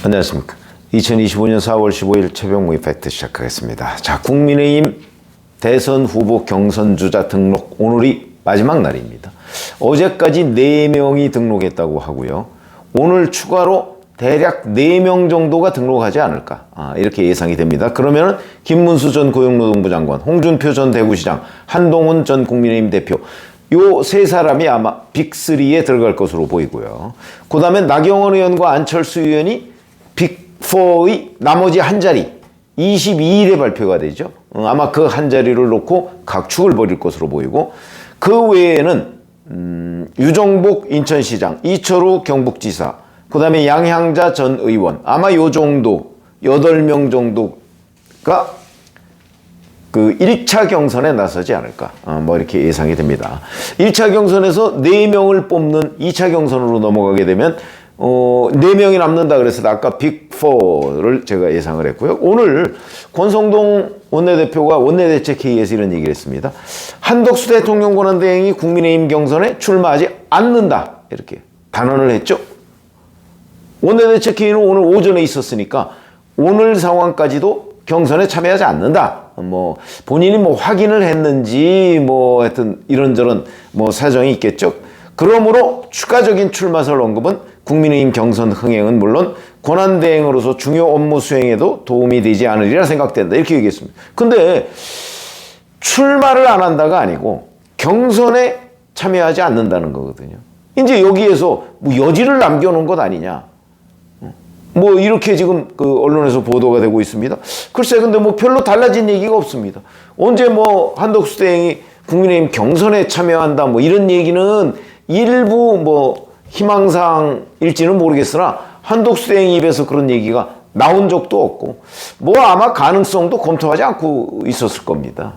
안녕하십니까. 2025년 4월 15일 최병무의 팩트 시작하겠습니다. 자, 국민의힘 대선 후보 경선주자 등록 오늘이 마지막 날입니다. 어제까지 4명이 등록했다고 하고요. 오늘 추가로 대략 4명 정도가 등록하지 않을까 이렇게 예상이 됩니다. 그러면 김문수 전 고용노동부 장관, 홍준표 전 대구시장, 한동훈 전 국민의힘 대표 요 세 사람이 아마 빅3에 들어갈 것으로 보이고요. 그 다음에 나경원 의원과 안철수 의원이 빅4의 나머지 한 자리 22일에 발표가 되죠. 아마 그 한 자리를 놓고 각축을 벌일 것으로 보이고, 그 외에는 유정복 인천시장, 이철우 경북지사, 그 다음에 양향자 전 의원, 아마 요 정도 8명 정도가 그 1차 경선에 나서지 않을까 뭐 이렇게 예상이 됩니다. 1차 경선에서 4명을 뽑는 2차 경선으로 넘어가게 되면 4명이 남는다 그래서 아까 빅4를 제가 예상을 했고요. 오늘 권성동 원내대표가 원내대책회의에서 이런 얘기를 했습니다. 한덕수 대통령 권한대행이 국민의힘 경선에 출마하지 않는다 이렇게 단언을 했죠. 원내대책회의는 오늘 오전에 있었으니까 오늘 상황까지도 경선에 참여하지 않는다. 뭐 본인이 뭐 확인을 했는지 뭐 하여튼 이런저런 뭐 사정이 있겠죠. 그러므로 추가적인 출마설 언급은 국민의힘 경선 흥행은 물론 권한대행으로서 중요 업무 수행에도 도움이 되지 않으리라 생각된다. 이렇게 얘기했습니다. 근데 출마를 안 한다가 아니고 경선에 참여하지 않는다는 거거든요. 이제 여기에서 뭐 여지를 남겨놓은 것 아니냐. 뭐 이렇게 지금 그 언론에서 보도가 되고 있습니다. 글쎄 근데 뭐 별로 달라진 얘기가 없습니다. 언제 뭐 한덕수 대행이 국민의힘 경선에 참여한다 뭐 이런 얘기는 일부 뭐 희망사항일지는 모르겠으나 한덕수 대행 입에서 그런 얘기가 나온 적도 없고 뭐 아마 가능성도 검토하지 않고 있었을 겁니다.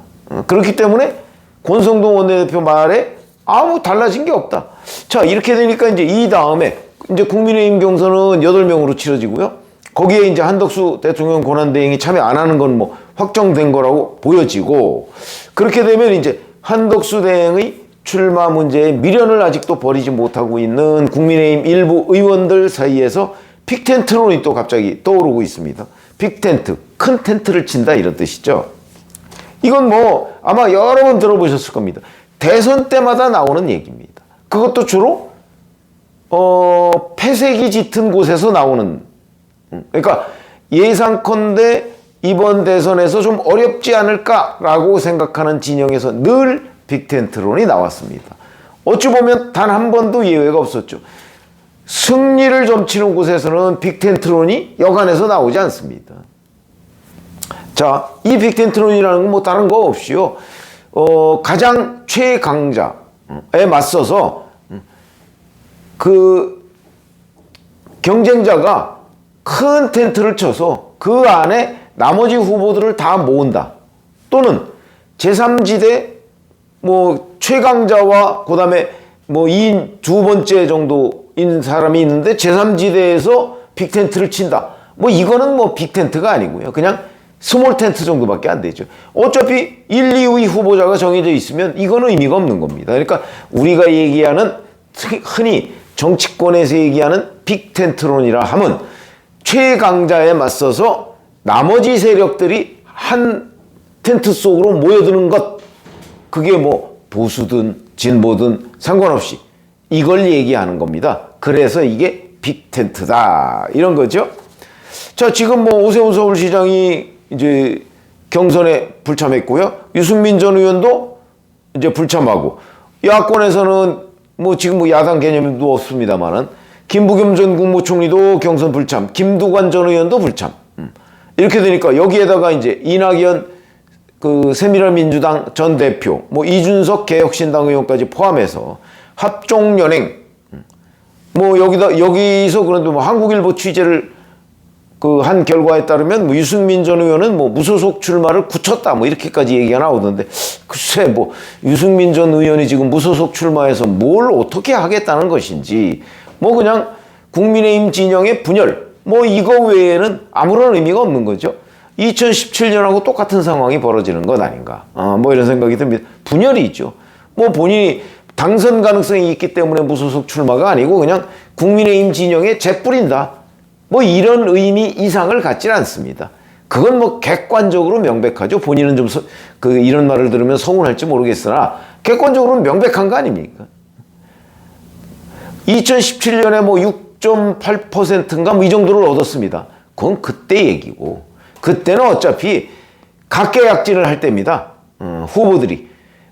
그렇기 때문에 권성동 원내대표 말에 아무 달라진 게 없다. 자, 이렇게 되니까 이제 이 다음에 이제 국민의힘 경선은 8명으로 치러지고요. 거기에 이제 한덕수 대통령 권한대행이 참여 안 하는 건 뭐 확정된 거라고 보여지고, 그렇게 되면 이제 한덕수 대행의 출마 문제에 미련을 아직도 버리지 못하고 있는 국민의힘 일부 의원들 사이에서 빅텐트론이 또 갑자기 떠오르고 있습니다. 빅텐트, 큰 텐트를 친다 이런 뜻이죠. 이건 뭐 아마 여러 번 들어보셨을 겁니다. 대선 때마다 나오는 얘기입니다. 그것도 주로 폐색이 짙은 곳에서 나오는, 그러니까 예상컨대 이번 대선에서 좀 어렵지 않을까라고 생각하는 진영에서 늘 빅텐트론이 나왔습니다. 어찌 보면 단 한 번도 예외가 없었죠. 승리를 점치는 곳에서는 빅텐트론이 여간해서 나오지 않습니다. 자, 이 빅텐트론이라는 건 뭐 다른 거 없이요. 가장 최강자에 맞서서 그 경쟁자가 큰 텐트를 쳐서 그 안에 나머지 후보들을 다 모은다. 또는 제3지대 뭐 최강자와 그 다음에 뭐 2인 두 번째 정도인 사람이 있는데 제3지대에서 빅텐트를 친다. 뭐 이거는 뭐 빅텐트가 아니고요. 그냥 스몰 텐트 정도밖에 안 되죠. 어차피 1, 2위 후보자가 정해져 있으면 이거는 의미가 없는 겁니다. 그러니까 우리가 얘기하는 흔히 정치권에서 얘기하는 빅텐트론이라 하면 최강자에 맞서서 나머지 세력들이 한 텐트 속으로 모여드는 것, 그게 뭐 보수든 진보든 상관없이 이걸 얘기하는 겁니다. 그래서 이게 빅텐트다 이런 거죠. 자, 지금 뭐 오세훈 서울시장이 이제 경선에 불참했고요. 유승민 전 의원도 이제 불참하고, 야권에서는 뭐 지금 뭐 야당 개념도 없습니다만은 김부겸 전 국무총리도 경선 불참, 김두관 전 의원도 불참. 이렇게 되니까 여기에다가 이제 이낙연 그 새누리민주당 전 대표, 뭐 이준석 개혁신당 의원까지 포함해서 합종연행, 뭐 여기서 그런데 뭐 한국일보 취재를 그 한 결과에 따르면 뭐 유승민 전 의원은 뭐 무소속 출마를 굳혔다 뭐 이렇게까지 얘기가 나오던데, 글쎄 뭐 유승민 전 의원이 지금 무소속 출마해서 뭘 어떻게 하겠다는 것인지, 뭐 그냥 국민의힘 진영의 분열, 뭐 이거 외에는 아무런 의미가 없는 거죠. 2017년하고 똑같은 상황이 벌어지는 것 아닌가, 뭐 이런 생각이 듭니다. 분열이 있죠. 뭐 본인이 당선 가능성이 있기 때문에 무소속 출마가 아니고 그냥 국민의힘 진영에 재뿌린다. 뭐 이런 의미 이상을 갖질 않습니다. 그건 뭐 객관적으로 명백하죠. 본인은 좀 이런 말을 들으면 서운할지 모르겠으나 객관적으로는 명백한 거 아닙니까? 2017년에 뭐 6.8%인가 뭐 이 정도를 얻었습니다. 그건 그때 얘기고, 그때는 어차피 각계약진을 할 때입니다. 후보들이.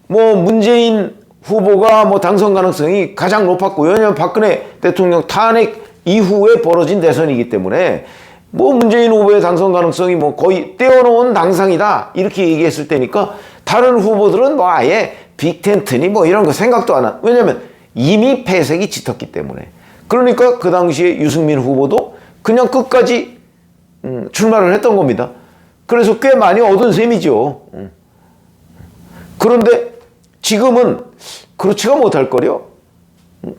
뭐 문재인 후보가 뭐 당선 가능성이 가장 높았고요. 왜냐하면 박근혜 대통령 탄핵 이후에 벌어진 대선이기 때문에 뭐 문재인 후보의 당선 가능성이 뭐 거의 떼어놓은 당상이다 이렇게 얘기했을 때니까 다른 후보들은 뭐 아예 빅텐트니 뭐 이런 거 생각도 안 한. 왜냐하면 이미 패색이 짙었기 때문에. 그러니까 그 당시에 유승민 후보도 그냥 끝까지 출마를 했던 겁니다. 그래서 꽤 많이 얻은 셈이죠. 그런데 지금은 그렇지가 못할 거요.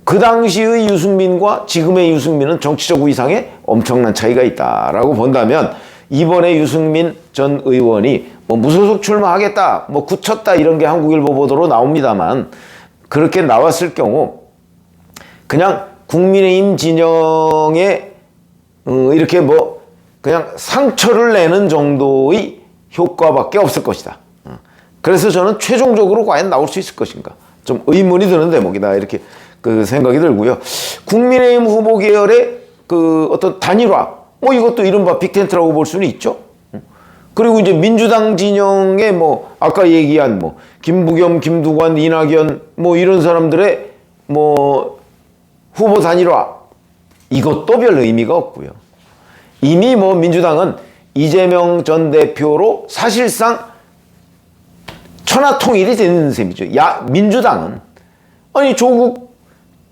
그 당시의 유승민과 지금의 유승민은 정치적 위상에 엄청난 차이가 있다라고 본다면 이번에 유승민 전 의원이 뭐 무소속 출마하겠다, 뭐 굳혔다 이런 게 한국일보 보도로 나옵니다만 그렇게 나왔을 경우 그냥 국민의힘 진영에 이렇게 뭐 그냥 상처를 내는 정도의 효과밖에 없을 것이다. 그래서 저는 최종적으로 과연 나올 수 있을 것인가 좀 의문이 드는 대목이다 이렇게 그 생각이 들고요. 국민의힘 후보 계열의 그 어떤 단일화 뭐 이것도 이른바 빅텐트라고 볼 수는 있죠. 그리고 이제 민주당 진영의 뭐 아까 얘기한 뭐 김부겸, 김두관, 이낙연 뭐 이런 사람들의 뭐 후보 단일화 이것도 별 의미가 없고요. 이미 뭐 민주당은 이재명 전 대표로 사실상 천하통일이 되는 셈이죠. 민주당은 아니 조국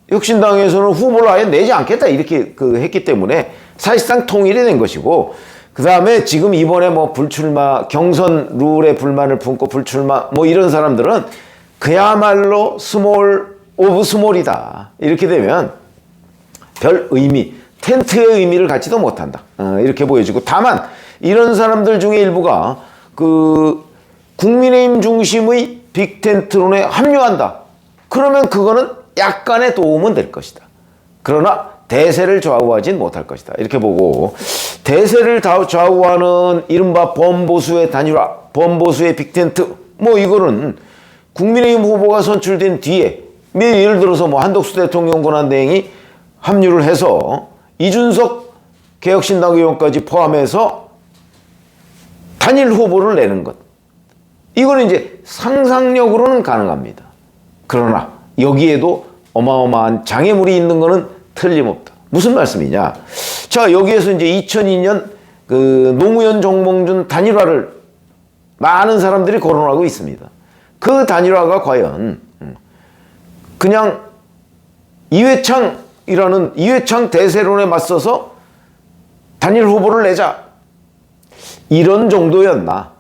혁신당에서는 후보를 아예 내지 않겠다 이렇게 했기 때문에 사실상 통일이 된 것이고, 그 다음에 지금 이번에 뭐 불출마 경선 룰에 불만을 품고 불출마 뭐 이런 사람들은 그야말로 스몰 오브 스몰이다 이렇게 되면 별 의미 텐트의 의미를 갖지도 못한다 이렇게 보여지고, 다만 이런 사람들 중에 일부가 그 국민의힘 중심의 빅텐트론에 합류한다. 그러면 그거는 약간의 도움은 될 것이다. 그러나 대세를 좌우하진 못할 것이다. 이렇게 보고, 대세를 좌우하는 이른바 범보수의 단일화, 범보수의 빅텐트, 뭐 이거는 국민의힘 후보가 선출된 뒤에, 예를 들어서 뭐 한덕수 대통령 권한대행이 합류를 해서 이준석 개혁신당 의원까지 포함해서 단일 후보를 내는 것. 이거는 이제 상상력으로는 가능합니다. 그러나 여기에도 어마어마한 장애물이 있는 것은 틀림없다. 무슨 말씀이냐? 자, 여기에서 이제 2002년 그 노무현 정몽준 단일화를 많은 사람들이 거론하고 있습니다. 그 단일화가 과연 그냥 이회창 대세론에 맞서서 단일 후보를 내자 이런 정도였나?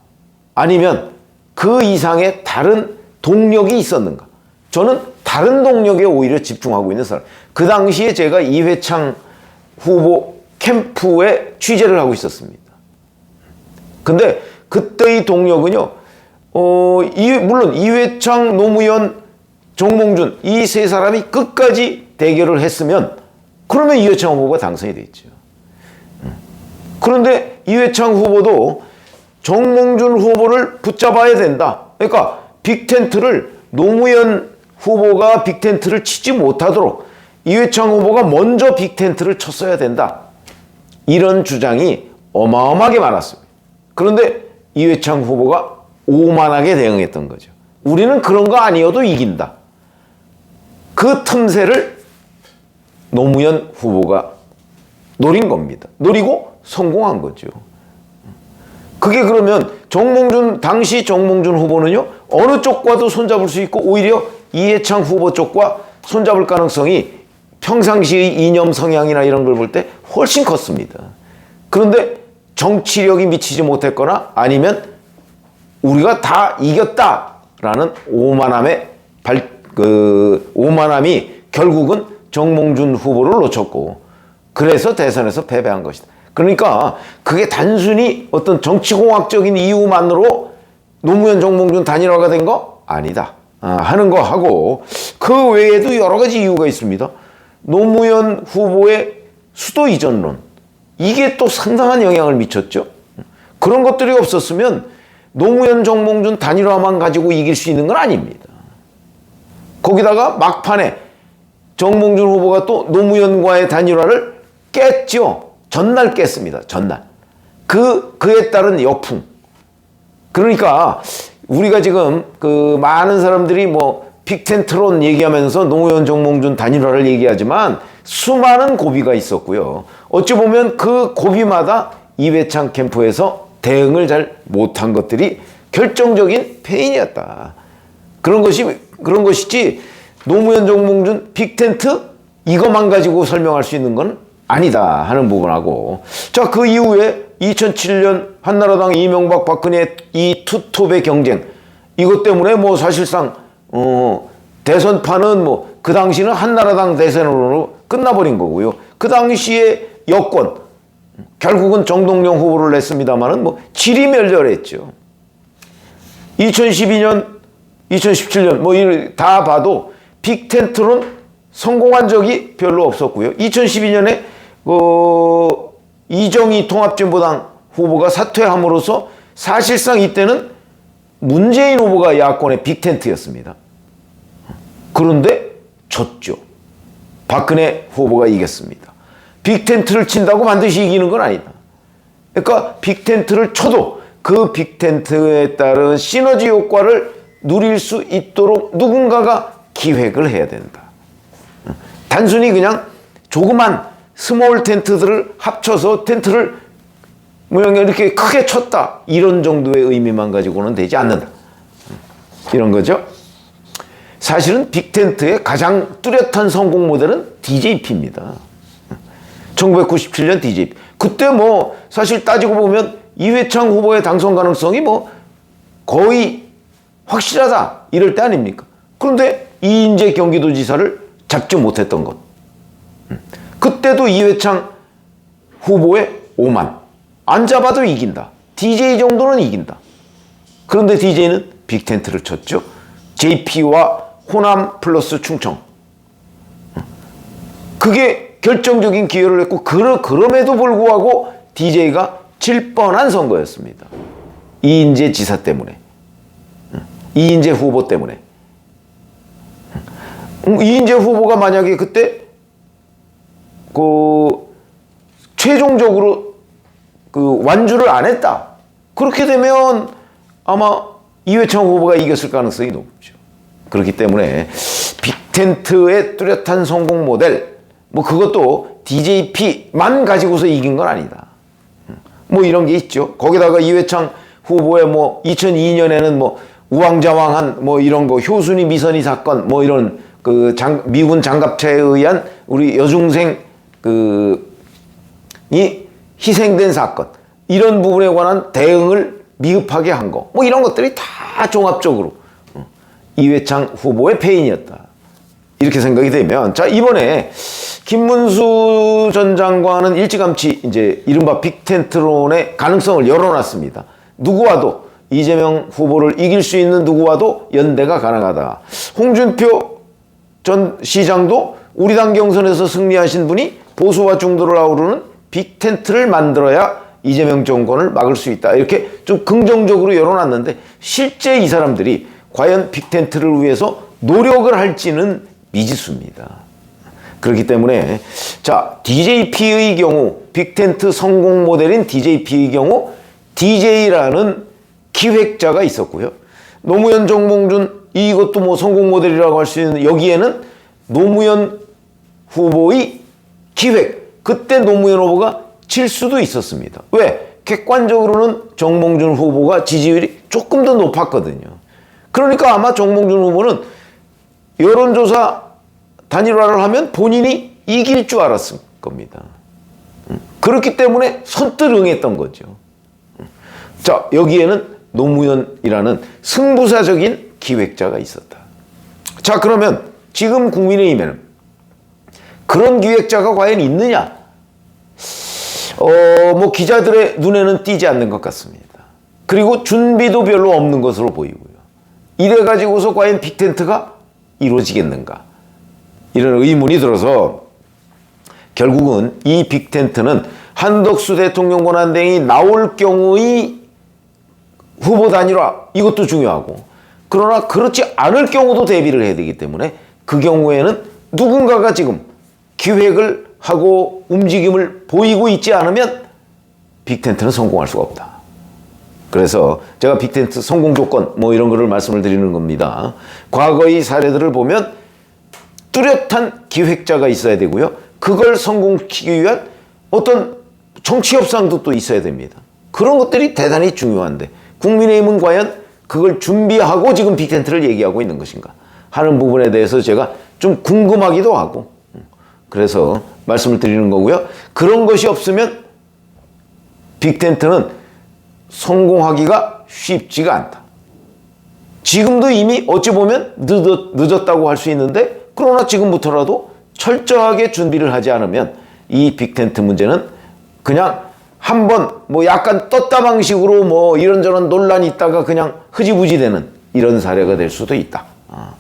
아니면 그 이상의 다른 동력이 있었는가? 저는 다른 동력에 오히려 집중하고 있는 사람. 그 당시에 제가 이회창 후보 캠프에 취재를 하고 있었습니다. 근데 그때의 동력은요, 물론 이회창, 노무현, 정몽준 이 세 사람이 끝까지 대결을 했으면 그러면 이회창 후보가 당선이 됐죠. 그런데 이회창 후보도 정몽준 후보를 붙잡아야 된다. 그러니까 빅텐트를 노무현 후보가 빅텐트를 치지 못하도록 이회창 후보가 먼저 빅텐트를 쳤어야 된다. 이런 주장이 어마어마하게 많았습니다. 그런데 이회창 후보가 오만하게 대응했던 거죠. 우리는 그런 거 아니어도 이긴다. 그 틈새를 노무현 후보가 노린 겁니다. 노리고 성공한 거죠. 그게 그러면 당시 정몽준 후보는요, 어느 쪽과도 손잡을 수 있고 오히려 이회창 후보 쪽과 손잡을 가능성이 평상시의 이념 성향이나 이런 걸 볼 때 훨씬 컸습니다. 그런데 정치력이 미치지 못했거나 아니면 우리가 다 이겼다라는 오만함이 결국은 정몽준 후보를 놓쳤고, 그래서 대선에서 패배한 것이다. 그러니까 그게 단순히 어떤 정치공학적인 이유만으로 노무현 정몽준 단일화가 된 거 아니다. 하는 거 하고, 그 외에도 여러 가지 이유가 있습니다. 노무현 후보의 수도 이전론, 이게 또 상당한 영향을 미쳤죠. 그런 것들이 없었으면 노무현 정몽준 단일화만 가지고 이길 수 있는 건 아닙니다. 거기다가 막판에 정몽준 후보가 또 노무현과의 단일화를 깼죠. 전날 깼습니다. 전날. 그에 따른 역풍. 그러니까 우리가 지금 그 많은 사람들이 뭐 빅텐트론 얘기하면서 노무현 정몽준 단일화를 얘기하지만 수많은 고비가 있었고요. 어찌 보면 그 고비마다 이회창 캠프에서 대응을 잘 못한 것들이 결정적인 패인이었다. 그런 것이지 노무현 정몽준 빅텐트 이것만 가지고 설명할 수 있는 건 아니다 하는 부분하고, 자, 그 이후에 2007년 한나라당 이명박 박근혜 이 투톱의 경쟁, 이것 때문에 뭐 사실상 대선판은 뭐 그 당시는 한나라당 대선으로 끝나버린 거고요. 그 당시에 여권 결국은 정동영 후보를 냈습니다만은 뭐 지리멸렬했죠. 2012년, 2017년 뭐 다 봐도 빅텐트론 성공한 적이 별로 없었고요. 2012년에 이정희 통합진보당 후보가 사퇴함으로써 사실상 이때는 문재인 후보가 야권의 빅텐트였습니다. 그런데 졌죠. 박근혜 후보가 이겼습니다. 빅텐트를 친다고 반드시 이기는 건 아니다. 그러니까 빅텐트를 쳐도 그 빅텐트에 따른 시너지 효과를 누릴 수 있도록 누군가가 기획을 해야 된다. 단순히 그냥 조그만 스몰 텐트들을 합쳐서 텐트를 뭐 이렇게 크게 쳤다, 이런 정도의 의미만 가지고는 되지 않는다. 이런 거죠. 사실은 빅텐트의 가장 뚜렷한 성공 모델은 DJP입니다. 1997년 DJP. 그때 뭐 사실 따지고 보면 이회창 후보의 당선 가능성이 뭐 거의 확실하다 이럴 때 아닙니까? 그런데 이인재 경기도지사를 잡지 못했던 것. 그때도 이회창 후보의 오만. 안 잡아도 이긴다. DJ 정도는 이긴다. 그런데 DJ는 빅텐트를 쳤죠. JP와 호남 플러스 충청. 그게 결정적인 기여를 했고, 그럼에도 불구하고 DJ가 질 뻔한 선거였습니다. 이인재 지사 때문에. 이인재 후보 때문에. 이인재 후보가 만약에 그때 최종적으로 완주를 안 했다, 그렇게 되면 아마 이회창 후보가 이겼을 가능성이 높죠. 그렇기 때문에 빅텐트의 뚜렷한 성공 모델, 뭐 그것도 DJP만 가지고서 이긴 건 아니다. 뭐 이런 게 있죠. 거기다가 이회창 후보의 뭐 2002년에는 뭐 우왕좌왕한 뭐 이런 거, 효순이 미선이 사건, 뭐 이런 미군 장갑차에 의한 우리 여중생 이 희생된 사건, 이런 부분에 관한 대응을 미흡하게 한 거, 뭐 이런 것들이 다 종합적으로 이회창 후보의 패인이었다, 이렇게 생각이 되면, 자, 이번에 김문수 전 장관은 일찌감치 이제 이른바 빅텐트론의 가능성을 열어놨습니다. 누구와도, 이재명 후보를 이길 수 있는 누구와도 연대가 가능하다. 홍준표 전 시장도 우리 당 경선에서 승리하신 분이 보수와 중도를 아우르는 빅텐트를 만들어야 이재명 정권을 막을 수 있다, 이렇게 좀 긍정적으로 열어놨는데, 실제 이 사람들이 과연 빅텐트를 위해서 노력을 할지는 미지수입니다. 그렇기 때문에, 자, DJP의 경우, 빅텐트 성공 모델인 DJP의 경우 DJ라는 기획자가 있었고요. 노무현 정몽준, 이것도 뭐 성공 모델이라고 할 수 있는, 여기에는 노무현 후보의 기획, 그때 노무현 후보가 질 수도 있었습니다. 왜? 객관적으로는 정몽준 후보가 지지율이 조금 더 높았거든요. 그러니까 아마 정몽준 후보는 여론조사 단일화를 하면 본인이 이길 줄 알았을 겁니다. 그렇기 때문에 선뜻 응했던 거죠. 자, 여기에는 노무현이라는 승부사적인 기획자가 있었다. 자, 그러면 지금 국민의힘에는 그런 기획자가 과연 있느냐? 뭐 기자들의 눈에는 띄지 않는 것 같습니다. 그리고 준비도 별로 없는 것으로 보이고요. 이래 가지고서 과연 빅텐트가 이루어지겠는가? 이런 의문이 들어서 결국은 이 빅텐트는 한덕수 대통령 권한대행이 나올 경우의 후보 단일화 이것도 중요하고, 그러나 그렇지 않을 경우도 대비를 해야 되기 때문에 그 경우에는 누군가가 지금 기획을 하고 움직임을 보이고 있지 않으면 빅텐트는 성공할 수가 없다. 그래서 제가 빅텐트 성공 조건 뭐 이런 거를 말씀을 드리는 겁니다. 과거의 사례들을 보면 뚜렷한 기획자가 있어야 되고요. 그걸 성공시키기 위한 어떤 정치 협상도 또 있어야 됩니다. 그런 것들이 대단히 중요한데 국민의힘은 과연 그걸 준비하고 지금 빅텐트를 얘기하고 있는 것인가 하는 부분에 대해서 제가 좀 궁금하기도 하고, 그래서 말씀을 드리는 거고요. 그런 것이 없으면 빅텐트는 성공하기가 쉽지가 않다. 지금도 이미 어찌 보면 늦었다고 할 수 있는데, 그러나 지금부터라도 철저하게 준비를 하지 않으면 이 빅텐트 문제는 그냥 한번 뭐 약간 떴다 방식으로 뭐 이런저런 논란이 있다가 그냥 흐지부지 되는 이런 사례가 될 수도 있다.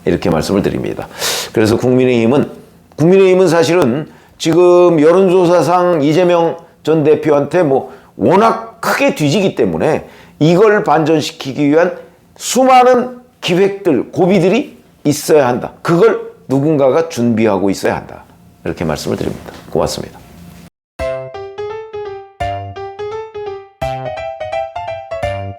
이렇게 말씀을 드립니다. 그래서 국민의힘은 사실은 지금 여론조사상 이재명 전 대표한테 뭐 워낙 크게 뒤지기 때문에 이걸 반전시키기 위한 수많은 기획들, 고비들이 있어야 한다. 그걸 누군가가 준비하고 있어야 한다. 이렇게 말씀을 드립니다. 고맙습니다.